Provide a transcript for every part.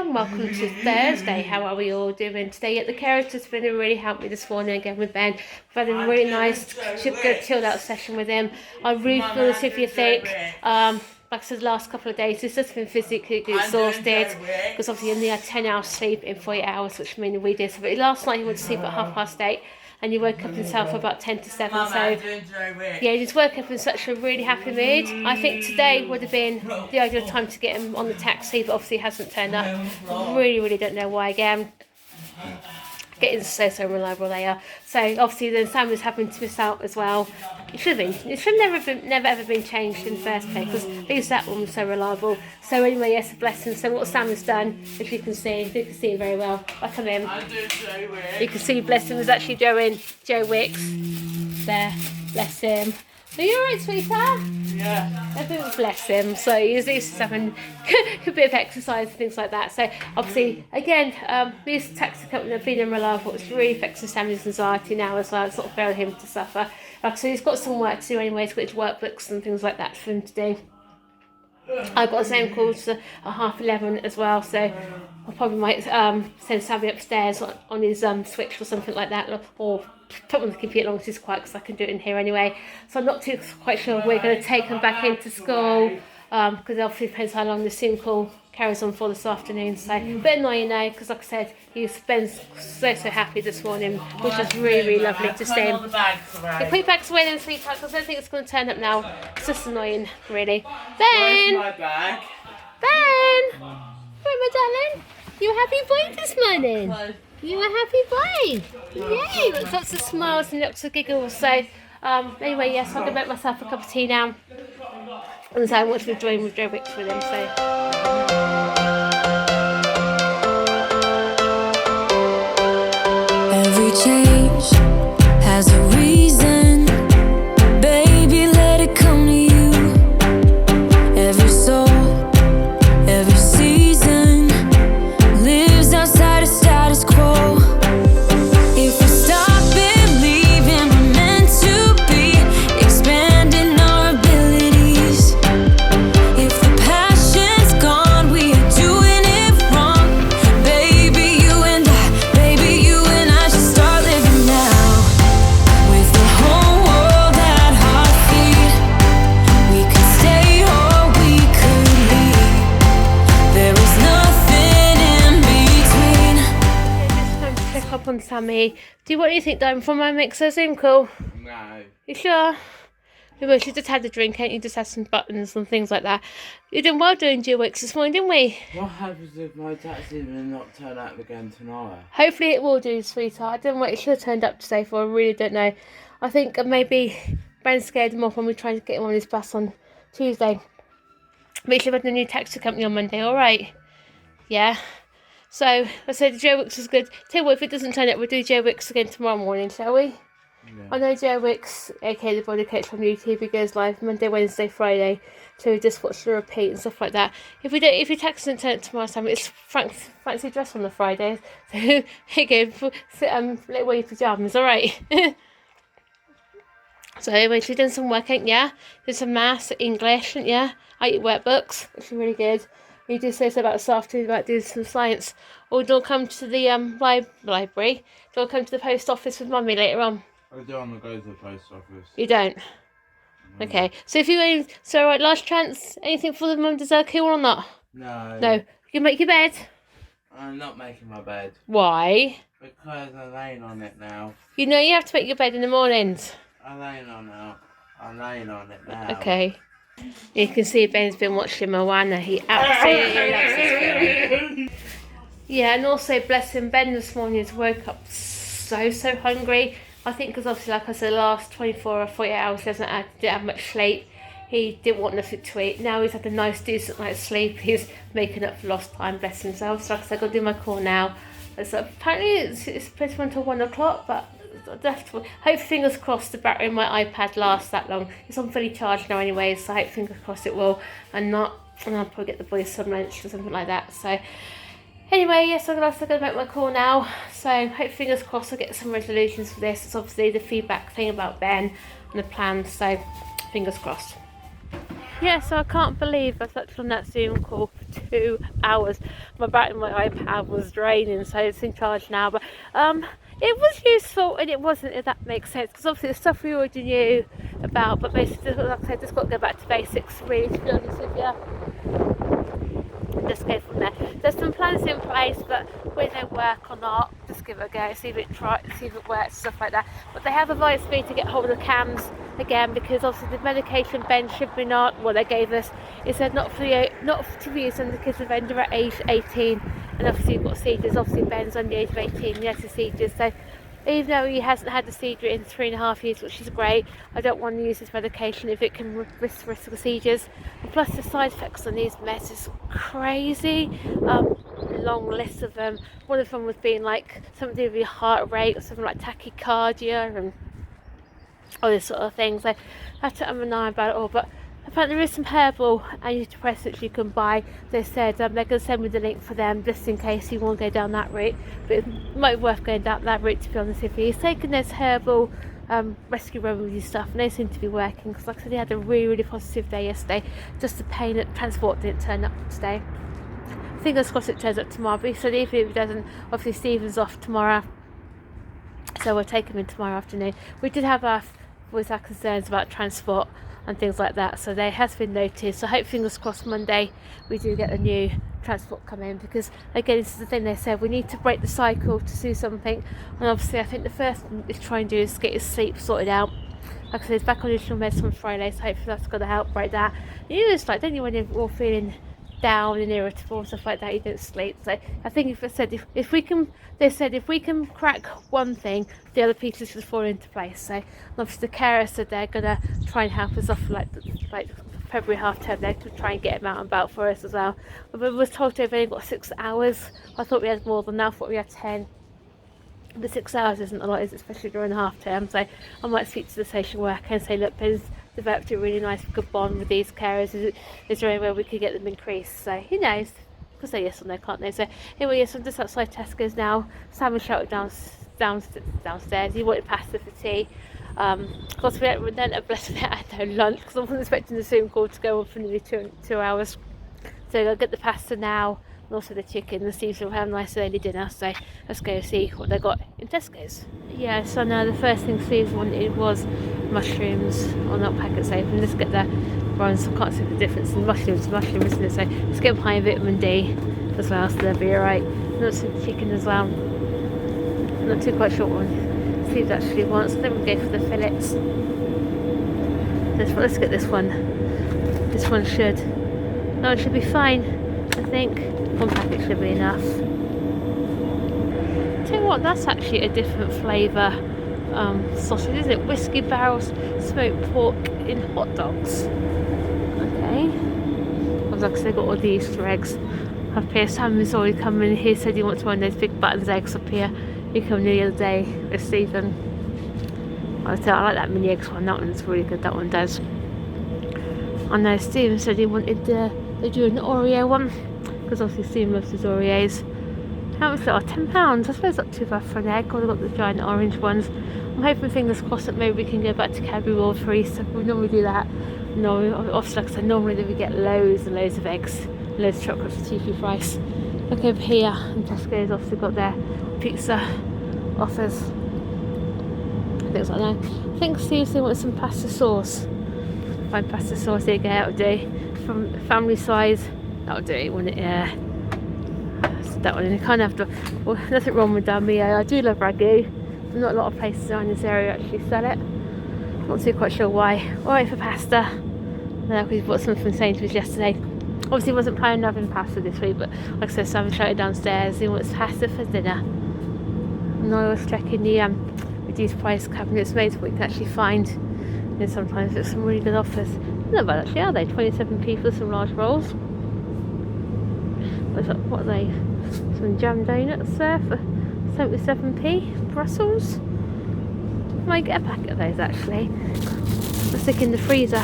everyone, welcome to Thursday. How are we all doing today? The carers has been really helped me this morning again with Ben. We've had a really nice, good chilled out session with him. I really feel as if you think, like I said, the last couple of days, he's just been physically exhausted because obviously he only had 10 hours sleep in 48 hours, which means we did. So, but last night he went to sleep at 8:30. And he woke up himself about 10 to 7, so yeah, he just woke up in such a really happy mood. I think today would have been the ideal time to get him on the taxi, but obviously he hasn't turned up. Really don't know why again. Getting so reliable they are. So obviously then Sam was having to miss out as well. It should have been. It should never ever been changed in the first place because at least that one was so reliable. So anyway, yes, bless him. So what Sam has done, if you can see him very well. I come in. You can see, bless him, was actually Joe Wickes there. Bless him. Are you alright, sweetheart? Yeah. Bless him. So he's just having a bit of exercise and things like that. So obviously, again, these taxi companies have been unreliable. It's really affecting Sammy's anxiety now as well. It's not fair for him to suffer. So he's got some work to do anyway. He's got his workbooks and things like that for him to do. I've got the same calls at 11:30 as well, so I probably might send Sammy upstairs on his switch or something like that, or put on the computer as long as he's quiet because I can do it in here anyway. So I'm not quite sure we're going to take him back into school because obviously it depends how long the Zoom call carries on for this afternoon. So a bit annoying now because, like I said, he's been so happy this morning, which is really lovely to see him. Put your bags away then, sweetheart, because I don't think it's going to turn up now. It's just annoying, really. Ben! Where's my bag? Ben! Right, my darling? You a happy boy this morning? You a happy boy? Yay! Lots of smiles and lots of giggles. So, anyway, yes, I'm going to make myself a cup of tea now. And so I want to be joined with Joe Wickes with him, so... Every change has a reason, baby, let it come to you. Every soul, every season lives outside of status quo. If we stop believing we're meant to be, expanding our abilities. If the passion's gone, we are doing it wrong. Baby, you and I should start living now. With the whole world at our feet, we could stay or we could leave. There is nothing in between. Just time to check up on Sammy. Do you want anything done for my mixer Zoom call? No. You sure? We should just had a drink, ain't you? Just had some buttons and things like that. You did well doing Joe Wickes this morning, didn't we? What happens if my taxi will not turn up again tomorrow? Hopefully it will do, sweetheart. I don't know what it should have turned up today for. I really don't know. I think maybe Ben scared him off when we tried to get him on his bus on Tuesday. We should have had a new taxi company on Monday, alright? Yeah. So, I said Joe Wickes is good. Tell you what, if it doesn't turn up, we'll do Joe Wickes again tomorrow morning, shall we? Yeah. I know Joe Wickes, aka the body coach from YouTube, he goes live Monday, Wednesday, Friday. So we just watch the repeat and stuff like that. If your taxi doesn't turn up tomorrow, Sam, it's Frank's fancy dress on the Friday. So here you go, wear your pyjamas, alright? So anyway, she's done some work, ain't ya? Did some maths, English, ain't ya? I eat workbooks, which is really good. You do say so about this afternoon about doing some science. Or do you come to the library? Do you come to the post office with Mummy later on? I don't want to go to the post office. You don't? No. Okay. So if you right, last chance, anything for the Mum dessert kill or not? No. No. You can make your bed? I'm not making my bed. Why? Because I'm laying on it now. You know you have to make your bed in the mornings. I'm laying on it now. Okay. You can see Ben's been watching Moana. He absolutely loves this film. Yeah, and also, bless him, Ben this morning has woke up so hungry. I think because obviously, like I said, the last 24 or 48 hours he didn't have much sleep. He didn't want nothing to eat. Now he's had a nice, decent night's sleep. He's making up for lost time, bless himself. So like I said, I've got to do my call now. So apparently it's supposed to run until 1 o'clock, but hope fingers crossed the battery in my iPad lasts that long. It's on fully charged now anyway, so I hope fingers crossed it will, and I'll probably get the boys some lunch or something like that. So anyway, yes, I'm going to make my call now. So hope fingers crossed I'll get some resolutions for this. It's obviously the feedback thing about Ben and the plans, so fingers crossed. Yeah, so I can't believe I slept on that Zoom call for 2 hours. My battery in my iPad was draining, so it's in charge now. But it was useful and it wasn't, if that makes sense, because obviously the stuff we already knew about, but basically, like I said, just got to go back to basics, really, to be honest with you. Just go from there. There's some plans in place, but whether they work or not, just give it a go, see if it works, stuff like that. But they have advised me to get hold of the cams again, because obviously the medication Ben should be not what they gave us. It said not to be used when the kids are under at age 18, and obviously you've got seizures. Obviously Ben's under the age of 18, he has the seizures, so even though he hasn't had a seizure in 3.5 years, which is great, I don't want to use this medication if it can risk the seizures. And plus the side effects on these meds is crazy. Long list of them. One of them was being like something to do with your heart rate, or something like tachycardia and all this sort of things. So I have to have an eye about it all. But apparently there is some herbal antidepressants you can buy. They said they're going to send me the link for them, just in case you want to go down that route. But it might be worth going down that route, to be honest with you. He's taken this herbal rescue remedy stuff, and they seem to be working, because like I said, he had a really positive day yesterday. Just the pain at transport didn't turn up today. Fingers crossed it turns up tomorrow, but he said even if it doesn't, obviously Stephen's off tomorrow, so we'll take him in tomorrow afternoon. We did have our concerns about transport and things like that, so there has been noticed. So hope, fingers crossed, Monday we do get the new transport come in, because again, this is the thing they said, we need to break the cycle to do something. And obviously I think the first thing is try and do is get his sleep sorted out. Like I said, he's back on additional meds on Friday, so hopefully that's going to help break that. You know, it's like, don't you, when you're all feeling down and irritable and stuff like that, you don't sleep. So I think if we can crack one thing, the other pieces should fall into place. So obviously the carers said they're gonna try and help us off like February half term there, to try and get him out and about for us as well. But we was told they've only got 6 hours. I thought we had more than that. I thought we had 10. But 6 hours isn't a lot, is it? Especially during the half term. So I might speak to the social worker and say, look, Ben's developed a really nice good bond with these carers. Is there any way we could get them increased? So who knows? Could say yes or no, can't they? So anyway, yes, I'm just outside Tesco's now. Sammy shouted downstairs. He wanted pasta for tea. Of course, we then a blessed had no lunch, because I wasn't expecting the Zoom call to go on for nearly two hours. So I'll get the pasta now, and also the chicken. The Steve's will have a nice early dinner, so let's go see what they got in Tesco's. Yeah, so now the first thing Steve wanted was mushrooms, or not packets open. Let's get the ones. I can't see the difference in mushrooms, isn't it? So let's get them high in vitamin D as well, so they'll be alright. And also the chicken as well. I'm not too quite sure what one Steve actually wants. I think we'll go for the fillets. Let's get this one. This one should. No, it should be fine. I think one packet should be enough. Tell you what, that's actually a different flavour sausage, isn't it? Whiskey barrels smoked pork in hot dogs. Okay. Like I said, got all the Easter eggs up here. Sammy's already come in here, said he wants one of those big buttons eggs up here. He came the other day with Stephen. I like that mini eggs one. That one's really good. That one does. I know Stephen said he wanted they do an Oreo one, because obviously Stephen loves his Oreos. How much is that? £10. I suppose not too bad for an egg. I've got the giant orange ones. I'm hoping, fingers crossed, that maybe we can go back to Cadbury World for Easter. We normally do that. No, obviously, like I said, normally we get loads and loads of eggs, loads of chocolate for cheapy price. Look over here, and Tesco's obviously got their pizza offers. Things like that. I think Steve wants some pasta sauce. Find pasta sauce, here you go, that'll do. From family size, that'll do, wouldn't it? Yeah. So that one, and you kind of have to, well, nothing wrong with that. I do love ragu. Not a lot of places around this area actually sell it. Not too quite sure why. Alright, for pasta. We bought some from Sainsbury's yesterday. Obviously wasn't planning on having pasta this week, but like I said, Sam shouted downstairs, he wants pasta for dinner. And I was checking the reduced price cabinets made, so we can actually find, you know, sometimes there's some really good offers. Not bad actually, are they? 27p for some large rolls. What are they? Some jam donuts there for 77p. Brussels. I might get a packet of those actually. I'll stick in the freezer.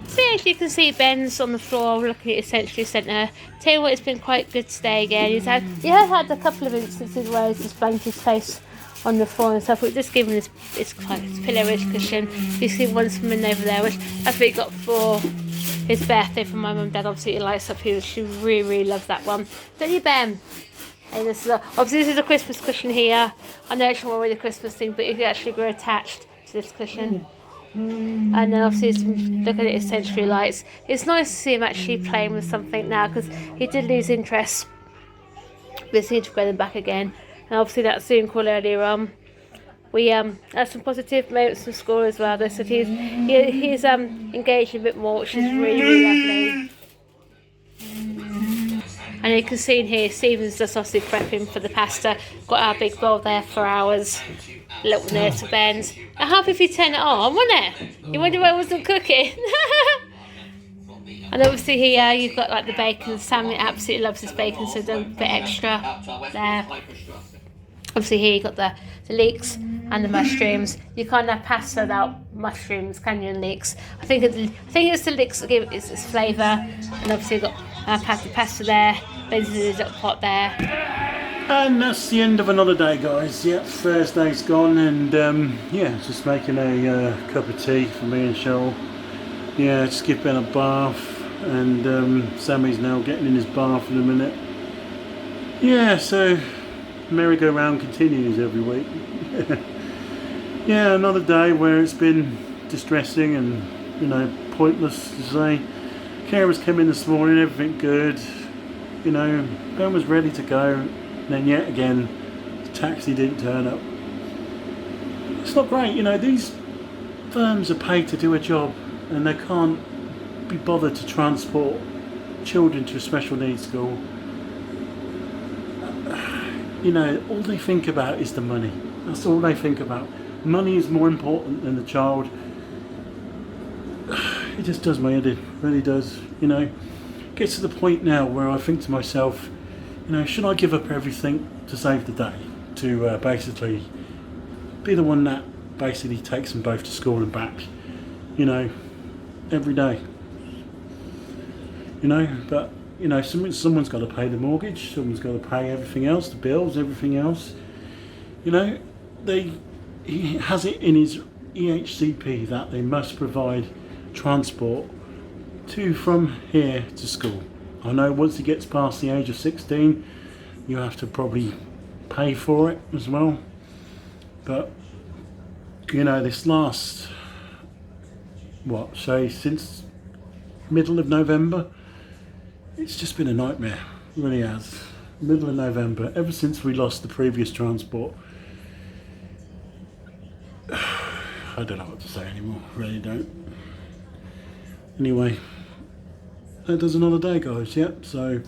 So yeah, as you can see, Ben's on the floor looking at his sensory centre. Tell you what, it's been quite good today again. He has had a couple of instances where he's just banged his face on the floor and stuff. We've just given this pillow edge cushion. You see one swimming over there, which that's what he got for his birthday from my mum and dad. Obviously he lights up here. She really loves that one. Don't you, Ben? And this is obviously this is a Christmas cushion here. I know it's not really a Christmas thing, but it can actually go attached to this cushion. And then obviously look at his sensory lights. It's nice to see him actually playing with something now, because he did lose interest. We seem to get them back again. And obviously that Zoom call earlier on, we had some positive moments from school as well. They said he's engaged a bit more, which is really lovely. And you can see in here, Stephen's just obviously prepping for the pasta. Got our big bowl there for hours. Little near to Ben's. I'm happy if you turn it on, wasn't it? You wonder why I wasn't cooking. And obviously here you've got like the bacon. Sammy absolutely loves his bacon, so done a bit extra there. Obviously here you've got the leeks and the mushrooms. You can't have pasta without mushrooms, can you, and leeks? I think it's the leeks that give it its flavour. And obviously you've got the pasta there. Ben's in his little pot there. And that's the end of another day, guys. Yep, Thursday's gone, and yeah, just making a cup of tea for me and Cheryl. Yeah, just give Ben a bath, and Sammy's now getting in his bath in a minute. Yeah, so merry-go-round continues every week. Yeah, another day where it's been distressing and, you know, pointless to say. Carers came in this morning, everything good. You know, Ben was ready to go, and then yet again, the taxi didn't turn up. It's not great, you know, these firms are paid to do a job, and they can't be bothered to transport children to a special needs school. You know, all they think about is the money. That's all they think about. Money is more important than the child. It just does my head in, really does, you know. Gets to the point now where I think to myself, you know, should I give up everything to save the day? To basically be the one that basically takes them both to school and back, you know, every day. You know, but, you know, someone's got to pay the mortgage, someone's got to pay everything else, the bills, everything else. You know, he has it in his EHCP that they must provide transport from here to school. I know once he gets past the age of 16, you have to probably pay for it as well. But, you know, this last, since middle of November, it's just been a nightmare. It really has. Middle of November, ever since we lost the previous transport. I don't know what to say anymore, really don't. Anyway, that does another day, guys. Yep, so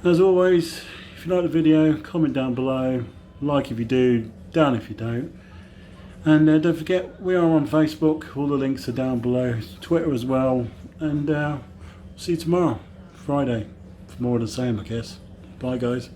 as always, if you like the video, comment down below, like if you do, down if you don't. And don't forget, we are on Facebook, all the links are down below, Twitter as well, and see you tomorrow, Friday, for more of the same, I guess. Bye, guys.